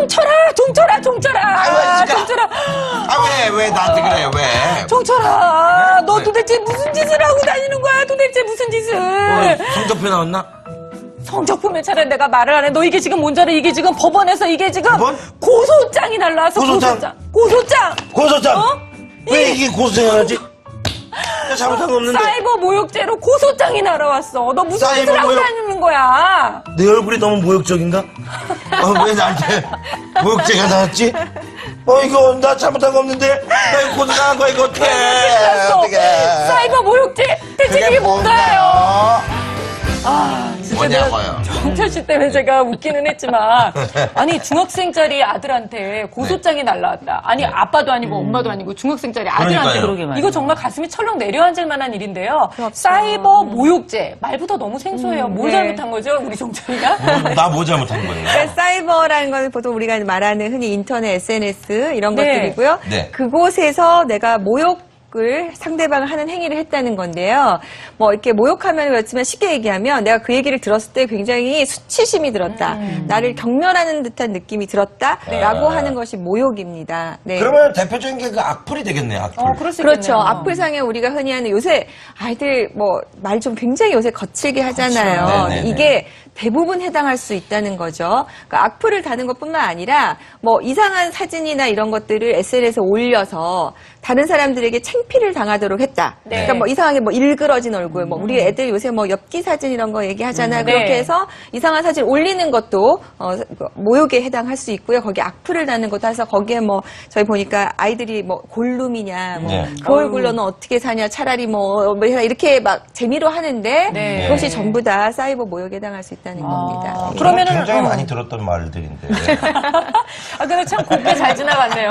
종철아. 종철아. 왜 나한테 그래, 왜? 종철아, 너 도대체 무슨 짓을 하고 다니는 거야? 도대체 무슨 짓을? 성적표 나왔나? 성적표면 차라리 내가 말을 안 해. 너 이게 지금 뭔지 알아? 이게 지금 법원에서 이게 지금 법원? 고소장이 날라왔어. 고소장. 어? 왜 이게 고소장이 나지? 나 잘못한 거 없는데. 사이버 모욕죄로 고소장이 날아왔어. 너 무슨 짓을 하고 다니는 거야? 내 얼굴이 너무 모욕적인가? 왜 나한테 모욕죄가 나왔지? 이거 나 잘못한 거 없는데? 나 이거 고소당한 거야, 이거 어떡해? 어떡해. 사이버 모욕죄 대체 이게 뭔가요? 진짜 뭐냐고요? 정철 씨 때문에 제가 웃기는 했지만 아니 중학생짜리 아들한테 고소장이 날라왔다. 아니 아빠도 아니고 엄마도 아니고 중학생짜리 아들한테 그러니까요. 이거 정말 가슴이 철렁 내려앉을 만한 일인데요. 사이버 모욕죄 말부터 너무 생소해요. 뭘 잘못한 거죠, 우리 종철이가? 나 뭐 잘못한 거예요? 그러니까 사이버라는 건 보통 우리가 말하는 흔히 인터넷, SNS 이런 네. 것들이고요. 네. 그곳에서 내가 모욕을 상대방을 하는 행위를 했다는 건데요. 뭐 이렇게 모욕하면 그렇지만 쉽게 얘기하면 내가 그 얘기를 들었을 때 굉장히 수치심이 들었다. 나를 경멸하는 듯한 느낌이 들었다라고 하는 것이 모욕입니다. 네. 그러면 대표적인 게 그 악플이 되겠네요, 악플. 그럴 수 있겠네요. 그렇죠. 악플상에 우리가 흔히 하는 요새 아이들 뭐 말 좀 굉장히 요새 거칠게 하잖아요. 그렇죠. 네네네. 이게 대부분 해당할 수 있다는 거죠. 그러니까 악플을 다는 것뿐만 아니라 뭐 이상한 사진이나 이런 것들을 SNS에 올려서 다른 사람들에게 창피를 당하도록 했다. 네. 그러니까 뭐 이상하게 뭐 일그러진 얼굴, 뭐 우리 애들 요새 뭐 엽기 사진 이런 거 얘기하잖아요. 네. 그렇게 해서 이상한 사진 올리는 것도 모욕에 해당할 수 있고요. 거기 악플을 다는 것도 해서 거기에 뭐 저희 보니까 아이들이 뭐 골룸이냐, 뭐 네. 그 얼굴로는 어떻게 사냐, 차라리 뭐 이렇게 막 재미로 하는데 네. 그것이 전부 다 사이버 모욕에 해당할 수 있다는 겁니다. 네. 그러면은 굉장히 많이 들었던 말들인데. 근데 참 곱게 잘 지나갔네요.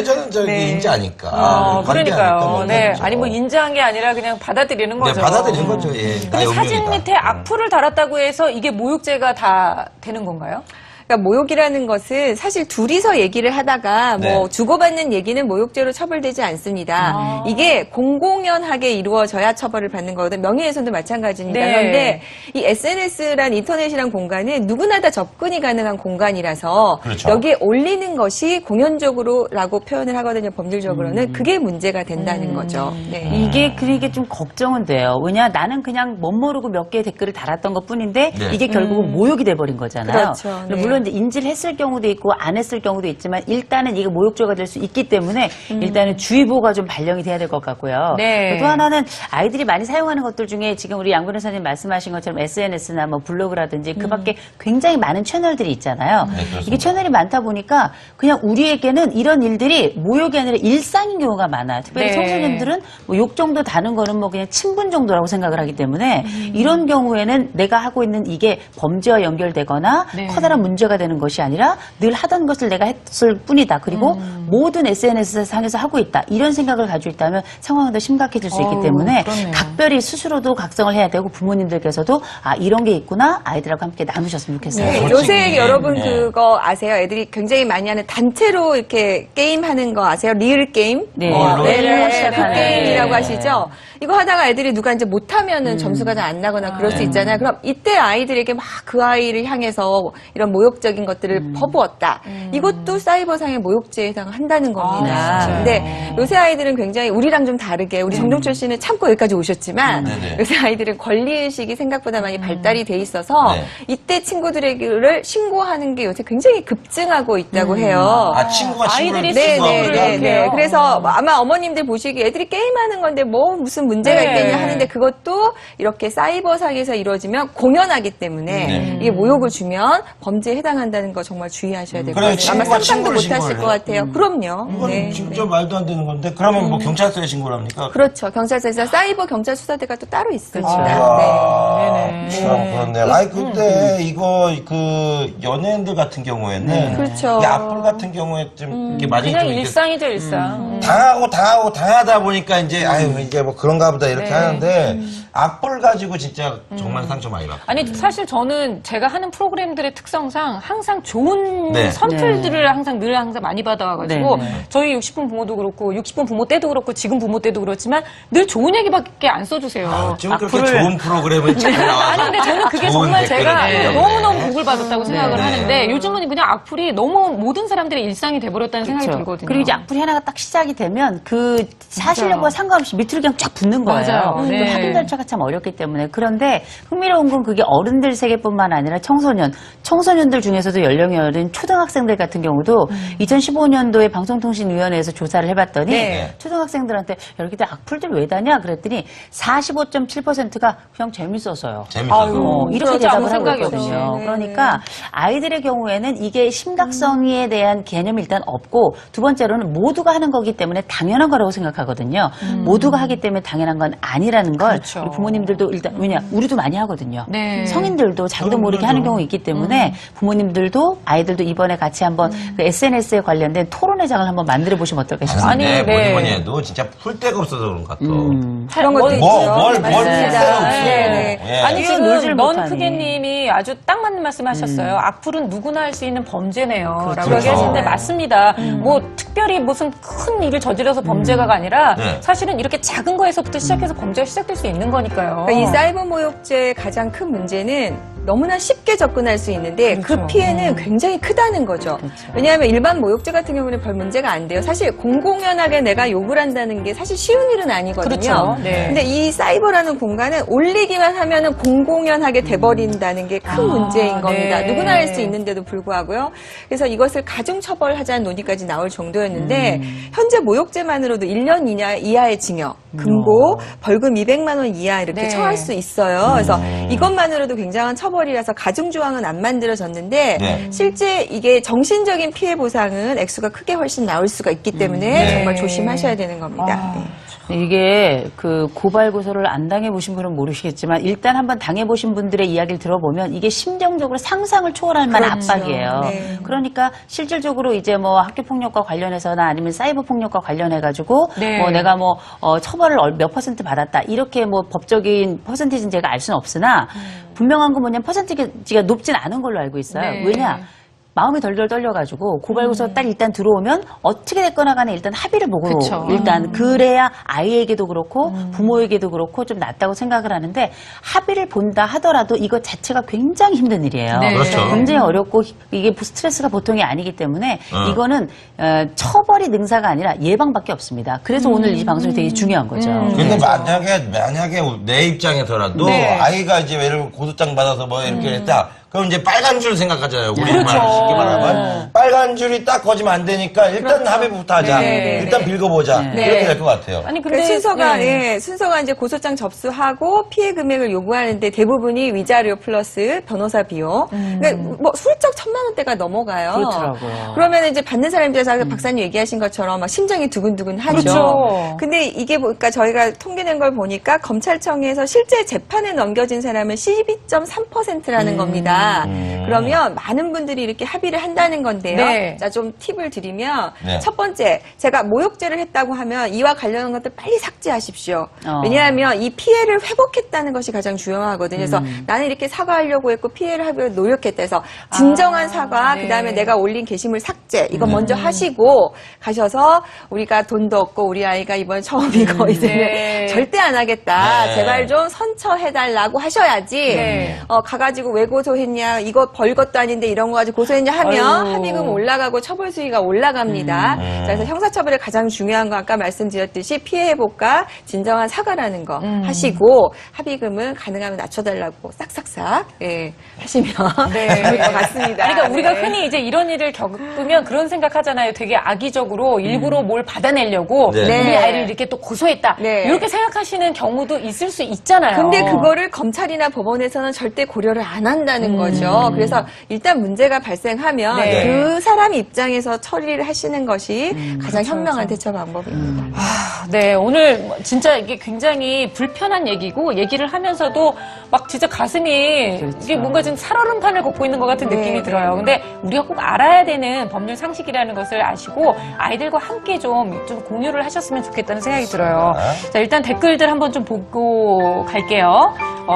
저는 저기 인지하니까. 그러니까요. 네. 아니 뭐 인지한 게 아니라 그냥 받아들이는 거죠. 네, 받아들이는 거죠. 예. 근데 사진 밑에 악플을 달았다고 해서 이게 모욕죄가 다 되는 건가요? 그러니까 모욕이라는 것은 사실 둘이서 얘기를 하다가 네. 뭐 주고받는 얘기는 모욕죄로 처벌되지 않습니다. 이게 공공연하게 이루어져야 처벌을 받는 거거든요. 명예훼손도 마찬가지입니다. 네. 그런데 이 SNS란 인터넷이란 공간은 누구나 다 접근이 가능한 공간이라서 그렇죠. 여기에 올리는 것이 공연적으로라고 표현을 하거든요. 법률적으로는 그게 문제가 된다는 거죠. 네. 이게 그러니까 좀 걱정은 돼요. 왜냐 나는 그냥 멋모르고 몇 개의 댓글을 달았던 것뿐인데 네. 이게 결국은 모욕이 돼버린 거잖아요. 그렇죠. 네. 물론 이제 인지를 했을 경우도 있고 안 했을 경우도 있지만 일단은 이게 모욕죄가 될 수 있기 때문에 일단은 주의보가 좀 발령이 돼야 될 것 같고요. 네. 또 하나는 아이들이 많이 사용하는 것들 중에 지금 우리 양 변호사님 말씀하신 것처럼 SNS나 뭐 블로그라든지 그밖에 굉장히 많은 채널들이 있잖아요. 네, 그렇습니다. 이게 채널이 많다 보니까 그냥 우리에게는 이런 일들이 모욕이 아니라 일상인 경우가 많아요. 특별히 네. 청소년들은 뭐 욕 정도 다는 거는 뭐 그냥 친분 정도라고 생각을 하기 때문에 이런 경우에는 내가 하고 있는 이게 범죄와 연결되거나 네. 커다란 문제가 되는 것이 아니라 늘 하던 것을 내가 했을 뿐이다. 그리고 모든 SNS 상에서 하고 있다. 이런 생각을 가지고 있다면 상황이 더 심각해질 수 있기 때문에 그렇네요. 각별히 스스로도 각성을 해야 되고 부모님들께서도 이런 게 있구나 아이들하고 함께 나누셨으면 좋겠어요. 네, 솔직히, 요새 여러분 네. 그거 아세요? 애들이 굉장히 많이 하는 단체로 이렇게 게임하는 거 아세요? 리을 게임? 네. 롤 그 게임이라고 네. 하시죠? 이거 하다가 애들이 누가 이제 못하면은 점수가 잘 안 나거나 그럴 수 있잖아요. 그럼 이때 아이들에게 막 그 아이를 향해서 이런 모욕적인 것들을 퍼부었다. 이것도 사이버상의 모욕죄에 해당한다는 겁니다. 진짜요? 근데 요새 아이들은 굉장히 우리랑 좀 다르게 우리 정종철 씨는 참고 여기까지 오셨지만 네네. 요새 아이들은 권리의식이 생각보다 많이 발달이 돼 있어서 네. 이때 친구들에게를 신고하는 게 요새 굉장히 급증하고 있다고 해요. 친구가 아이들이 친구를 친구를 친구합니다. 이렇게 해요. 그래서 아마 어머님들 보시기에 애들이 게임하는 건데 뭐 무슨 문제가 네. 있겠냐 하는데 그것도 이렇게 사이버상에서 이루어지면 공연하기 때문에 네. 이게 모욕을 주면 범죄에 해당한다는 거 정말 주의하셔야 될 것 그래요. 같아요. 아마 친구가 상상도 친구를 못 하실 것 신고를 같아요. 그럼요. 이건 네. 진짜 말도 안 되는 건데 그러면 뭐 경찰서에 신고를 합니까? 그렇죠. 경찰서에서 사이버 경찰 수사대가 또 따로 있습니다. 아, 네. 참 그렇네요. 아니 근데 이거 그 연예인들 같은 경우에는 그렇죠. 이 악플 같은 경우에 좀 이렇게 많이 그냥 좀 이렇게 일상이죠, 일상. 당하다 보니까 이제 아유 이제 뭐 그런 그런가 보다 이렇게 네. 하는데 악플 가지고 진짜 정말 상처 많이 받고. 아니 사실 저는 제가 하는 프로그램들의 특성상 항상 좋은 네. 선플들을 항상 많이 받아와가지고 네. 저희 60분 부모도 그렇고 60분 부모 때도 그렇고 지금 부모 때도 그렇지만 늘 좋은 얘기밖에 안 써주세요. 아, 지금 그렇게 악플을- 좋은 프로그램을 잘 나와서 아니 근데 저는 그게 좋은 정말 댓글을 제가 달려고 너무너무 그래. 복을 받았다고 생각을 네. 하는데 요즘은 그냥 악플이 너무 모든 사람들의 일상이 돼버렸다는 생각이 그렇죠. 들거든요. 그리고 이제 악플이 하나가 딱 시작이 되면 그 사실 여부와 상관없이 밑으로 그냥 쫙 붙는 거예요. 맞아요. 그 네. 확인 절차가 참 어렵기 때문에. 그런데 흥미로운 건 그게 어른들 세계뿐만 아니라 청소년들 중에서도 연령이 어린 초등학생들 같은 경우도 2015년도에 방송통신위원회에서 조사를 해봤더니 네. 초등학생들한테 여기들 악플들 왜 다냐 그랬더니 45.7%가 그냥 재밌어서요. 재밌어서. 이렇게 진짜 아무 대답을 하고 생각이 있거든요. 없이. 네. 그러니까 아이들의 경우에는 이게 심각성에 대한 개념이 일단 없고 두 번째로는 모두가 하는 거기 때문에 당연한 거라고 생각하거든요. 모두가 하기 때문에 당연한 건 아니라는 걸 그렇죠. 우리 부모님들도 일단 왜냐 우리도 많이 하거든요. 네. 성인들도 자기도 모르게 하는 경우 있기 때문에 부모님들도 아이들도 이번에 같이 한번 그 SNS에 관련된 토론회장을 한번 만들어 보시면 어떨까 싶습니다. 아니, 근데 네. 뭐니 해도 진짜 풀 데가 없어서 그런 것 같아. 그런 것도 있죠. 뭘 맞습니다. 풀 데가 없어. 네. 예. 아니 뛰어 지금 놀지를 넌 못하니. 크게님이 아주 딱 맞는 말씀하셨어요. 악플은 누구나 할 수 있는 범죄네요. 라고 그렇죠. 얘기하시는데 맞습니다. 뭐 특별히 무슨 큰 일을 저질러서 범죄가가 아니라 네. 사실은 이렇게 작은 거에서부터 시작해서 범죄가 시작될 수 있는 거니까요. 그러니까 이 사이버 모욕죄의 가장 큰 문제는 너무나 쉽게 접근할 수 있는데 그 그렇죠. 피해는 굉장히 크다는 거죠. 왜냐하면 일반 모욕죄 같은 경우는 별 문제가 안 돼요. 사실 공공연하게 내가 욕을 한다는 게 사실 쉬운 일은 아니거든요. 그렇죠. 네. 근데 이 사이버라는 공간은 올리기만 하면은 공공연하게 돼버린다는 게 큰 문제인 겁니다. 네. 누구나 할 수 있는데도 불구하고요. 그래서 이것을 가중처벌하자는 논의까지 나올 정도였는데 현재 모욕죄만으로도 1년 이하의 징역, 금고, 벌금 200만 원 이하 이렇게 네. 처할 수 있어요. 그래서 이것만으로도 굉장한 처벌이라서 가중조항은 안 만들어졌는데 네. 실제 이게 정신적인 피해 보상은 액수가 크게 훨씬 나올 수가 있기 때문에 네. 정말 조심하셔야 되는 겁니다. 네. 이게 그 고발 고소를 안 당해보신 분은 모르시겠지만 일단 한번 당해보신 분들의 이야기를 들어보면 이게 심정적으로 상상을 초월할 만한 그렇죠. 압박이에요. 네. 그러니까 실질적으로 이제 뭐 학교 폭력과 관련해서나 아니면 사이버 폭력과 관련해가지고 네. 뭐 내가 뭐 처벌을 몇 퍼센트 받았다 이렇게 뭐 법적인 퍼센티지는 제가 알 수는 없으나 분명한 건 뭐냐면 퍼센티지가 높진 않은 걸로 알고 있어요. 네. 왜냐? 마음이 덜덜 떨려가지고 고발고소 딱 일단 들어오면 어떻게 됐거나 간에 일단 합의를 보고 그쵸. 일단 그래야 아이에게도 그렇고 부모에게도 그렇고 좀 낫다고 생각을 하는데 합의를 본다 하더라도 이것 자체가 굉장히 힘든 일이에요. 네. 그렇죠. 굉장히 어렵고 이게 스트레스가 보통이 아니기 때문에 이거는 처벌이 능사가 아니라 예방밖에 없습니다. 그래서 오늘 이 방송이 되게 중요한 거죠. 근데 만약에 내 입장에서라도 네. 아이가 이제 예를 들어 고소장 받아서 뭐 이렇게 했다. 그럼 이제 빨간 줄 생각하잖아요. 우리 그렇죠. 말 쉽게 말하면 빨간 줄이 딱 거지면 안 되니까 일단 합의부터 하자. 네, 네, 일단 빌거보자. 네. 이렇게 될 것 같아요. 아니 그 근데 순서가 네. 순서가 이제 고소장 접수하고 피해 금액을 요구하는데 대부분이 위자료 플러스 변호사 비용. 그러니까 뭐 훌쩍 1,000만 원대가 넘어가요. 그렇더라고요. 그러면 이제 받는 사람 입장에서 박사님 얘기하신 것처럼 막 심장이 두근두근 하죠. 그렇죠. 근데 이게 그러니까 저희가 통계낸 걸 보니까 검찰청에서 실제 재판에 넘겨진 사람은 12.3%라는 겁니다. 그러면 많은 분들이 이렇게 합의를 한다는 건데요. 네. 자, 좀 팁을 드리면 네. 첫 번째, 제가 모욕죄를 했다고 하면 이와 관련한 것들 빨리 삭제하십시오. 어. 왜냐하면 이 피해를 회복했다는 것이 가장 중요하거든요. 그래서 나는 이렇게 사과하려고 했고 피해를 하려고 노력했다 해서 진정한 사과, 네. 그다음에 내가 올린 게시물 삭제 이거 먼저 하시고 가셔서 우리가 돈도 없고 우리 아이가 이번 처음이고 이제는 네. 절대 안 하겠다. 네. 제발 좀 선처해달라고 하셔야지. 네. 가가지고 왜 고소했냐, 이거 벌것도 아닌데 이런 거 가지고 고소했냐 하면 아유. 합의금 올라가고 처벌 수위가 올라갑니다. 자, 그래서 형사처벌의 가장 중요한 건 아까 말씀드렸듯이 피해 회복과 진정한 사과라는 거 하시고 합의금은 가능하면 낮춰달라고 싹싹싹 하시면 좋을 것 같습니다. 그러니까 우리가 네. 흔히 이제 이런 일을 겪으면 그런 생각하잖아요. 되게 악의적으로 일부러 뭘 받아내려고 네. 우리 네. 아이를 이렇게 또 고소했다. 네. 이렇게 생각하시는 경우도 있을 수 있잖아요. 근데 그거를 검찰이나 법원에서는 절대 고려를 안 한다는 거죠. 그래서 그래서 일단 문제가 발생하면 네. 그 사람 입장에서 처리를 하시는 것이 가장 그렇죠, 현명한 그렇죠. 대처 방법입니다. 네, 오늘 진짜 이게 굉장히 불편한 얘기고 얘기를 하면서도 막 진짜 가슴이 그렇죠. 이게 뭔가 지금 살얼음판을 걷고 있는 것 같은 네, 느낌이 네, 들어요. 네. 근데 우리가 꼭 알아야 되는 법률 상식이라는 것을 아시고 아이들과 함께 좀 공유를 하셨으면 좋겠다는 생각이 들어요. 자, 일단 댓글들 한번 좀 보고 갈게요.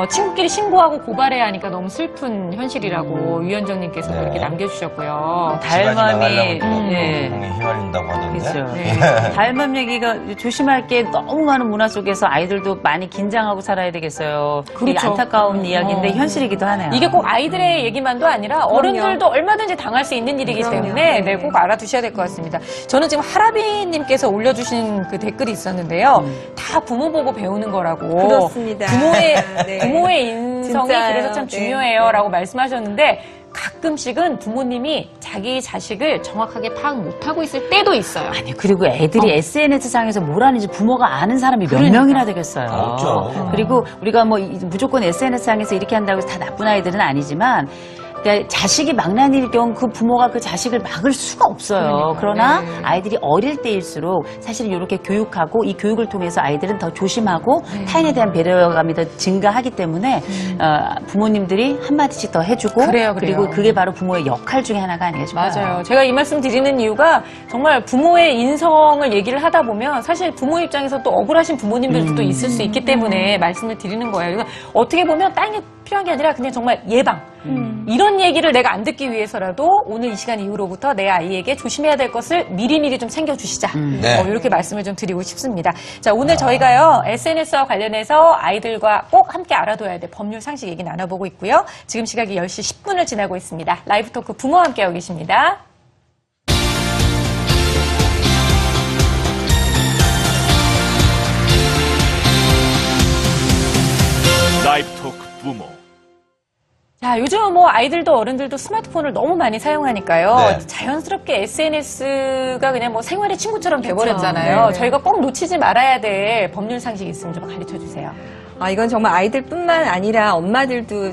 친구끼리 신고하고 고발해야 하니까 너무 슬픈 현실이라고 유현정님께서 네. 이렇게 남겨주셨고요. 달맘이 네. 휘말린다고 하던데. 그렇죠. 네. 달맘 얘기가 조심할 게 너무 많은 문화 속에서 아이들도 많이 긴장하고 살아야 되겠어요. 이게 그렇죠. 안타까운 이야기인데 현실이기도 하네요. 이게 꼭 아이들의 얘기만도 아니라 어른들도 얼마든지 당할 수 있는 일이기 그럼요. 때문에 네. 꼭 알아두셔야 될 것 같습니다. 저는 지금 하라비님께서 올려주신 그 댓글이 있었는데요. 다 부모 보고 배우는 거라고. 그렇습니다. 네. 부모의 인성이 진짜요. 그래서 참 네. 중요해요 라고 말씀하셨는데 가끔씩은 부모님이 자기 자식을 정확하게 파악 못하고 있을 때도 있어요. 아니 그리고 애들이 SNS상에서 뭘 하는지 부모가 아는 사람이 몇 그러니까. 명이나 되겠어요. 없죠. 그리고 우리가 뭐 무조건 SNS상에서 이렇게 한다고 해서 다 나쁜 아이들은 아니지만 그러니까 자식이 망나니일 경우 그 부모가 그 자식을 막을 수가 없어요. 그러나 네. 아이들이 어릴 때일수록 사실은 이렇게 교육하고 이 교육을 통해서 아이들은 더 조심하고 타인에 대한 배려감이 더 증가하기 때문에 부모님들이 한마디씩 더 해주고 그래요. 그리고 그게 바로 부모의 역할 중에 하나가 아닌가 싶어요. 맞아요. 제가 이 말씀 드리는 이유가 정말 부모의 인성을 얘기를 하다 보면 사실 부모 입장에서 또 억울하신 부모님들도 있을 수 있기 때문에 말씀을 드리는 거예요. 그러니까 어떻게 보면 다른 게 필요한 게 아니라 그냥 정말 예방. 이런 얘기를 내가 안 듣기 위해서라도 오늘 이 시간 이후로부터 내 아이에게 조심해야 될 것을 미리미리 좀 챙겨주시자. 네. 이렇게 말씀을 좀 드리고 싶습니다. 자, 오늘 저희가요, SNS와 관련해서 아이들과 꼭 함께 알아둬야 될 법률 상식 얘기 나눠보고 있고요. 지금 시각이 10시 10분을 지나고 있습니다. 라이브 토크 부모와 함께하고 계십니다. 라이브 토크 부모. 자, 요즘 뭐 아이들도 어른들도 스마트폰을 너무 많이 사용하니까요. 네. 자연스럽게 SNS가 그냥 뭐 생활의 친구처럼 돼버렸잖아요. 네네. 저희가 꼭 놓치지 말아야 될 법률 상식이 있으면 좀 가르쳐 주세요. 이건 정말 아이들뿐만 아니라 엄마들도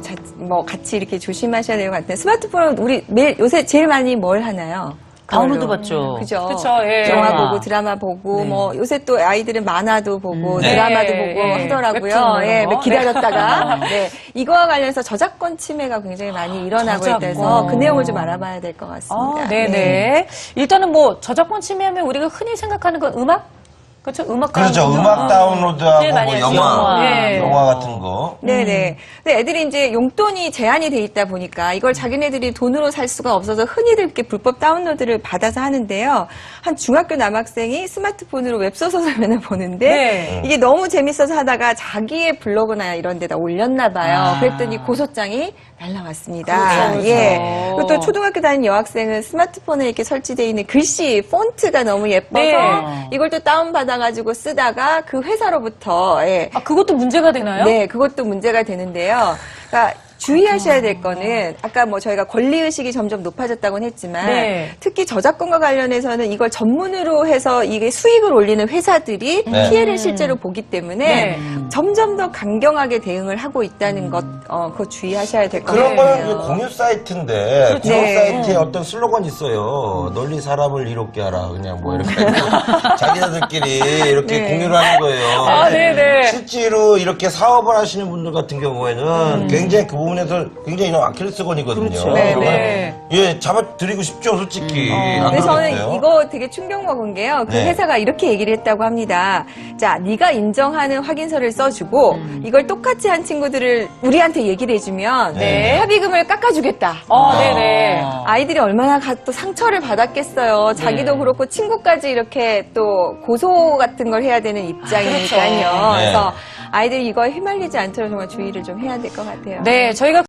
같이 이렇게 조심하셔야 될 것 같아요. 스마트폰은 우리 매일 요새 제일 많이 뭘 하나요? 다운로드 받죠. 그죠? 그쵸, 예. 영화 드라마. 보고 드라마 보고 요새 또 아이들은 만화도 보고 네. 드라마도 네, 보고 예. 하더라고요. 웹툰 예, 이런 거. 기다렸다가 네. 이거와 관련해서 저작권 침해가 굉장히 많이 일어나고 저작권. 있다서 그 내용을 좀 알아봐야 될 것 같습니다. 네네. 일단은 뭐 저작권 침해하면 우리가 흔히 생각하는 건 음악? 그렇죠? 음악 그렇죠. 다운로드. 음악 다운로드하고 제일 많이 뭐 하죠. 영화, 네. 영화 같은 거. 네네. 근데 애들이 이제 용돈이 제한이 돼 있다 보니까 이걸 자기네들이 돈으로 살 수가 없어서 흔히들 이렇게 불법 다운로드를 받아서 하는데요. 한 중학교 남학생이 스마트폰으로 웹소설을 보는데 네. 이게 너무 재밌어서 하다가 자기의 블로그나 이런 데다 올렸나 봐요. 그랬더니 고소장이 날라왔습니다. 그렇죠. 예. 그리고 또 초등학교 다니는 여학생은 스마트폰에 이렇게 설치되어 있는 글씨, 폰트가 너무 예뻐서 네. 이걸 또 다운받아가지고 쓰다가 그 회사로부터 예. 아, 그것도 문제가 되나요? 네, 그것도 문제가 되는데요. 그러니까 주의하셔야 될 거는 아까 뭐 저희가 권리의식이 점점 높아졌다고는 했지만 네. 특히 저작권과 관련해서는 이걸 전문으로 해서 이게 수익을 올리는 회사들이 네. 피해를 실제로 보기 때문에 네. 점점 더 강경하게 대응을 하고 있다는 것, 그거 주의하셔야 될 것 그런 같아요. 거는 공유 사이트인데 공유 네. 사이트에 어떤 슬로건이 있어요. 널리 사람을 이롭게 하라. 그냥 뭐 이렇게 해서 자기네들끼리 이렇게 네. 공유를 하는 거예요. 아, 네네. 실제로 이렇게 사업을 하시는 분들 같은 경우에는 굉장히 그 부분에서 굉장히 아킬레스건이거든요. 그렇죠. 네, 그러면 네. 예, 잡아드리고 싶죠, 솔직히. 안 근데 저는 그러겠어요? 이거 되게 충격 먹은 게요. 그 네. 회사가 이렇게 얘기를 했다고 합니다. 자, 네가 인정하는 확인서를 써주고 이걸 똑같이 한 친구들을 우리한테 얘기를 해주면 네. 합의금을 깎아주겠다. 네네. 아이들이 얼마나 또 상처를 받았겠어요. 자기도 네. 그렇고 친구까지 이렇게 또 고소 같은 걸 해야 되는 입장이니까요. 그렇죠. 네. 그래서 아이들이 이거에 휘말리지 않도록 정말 주의를 좀 해야 될 것 같아요. 네, 저희가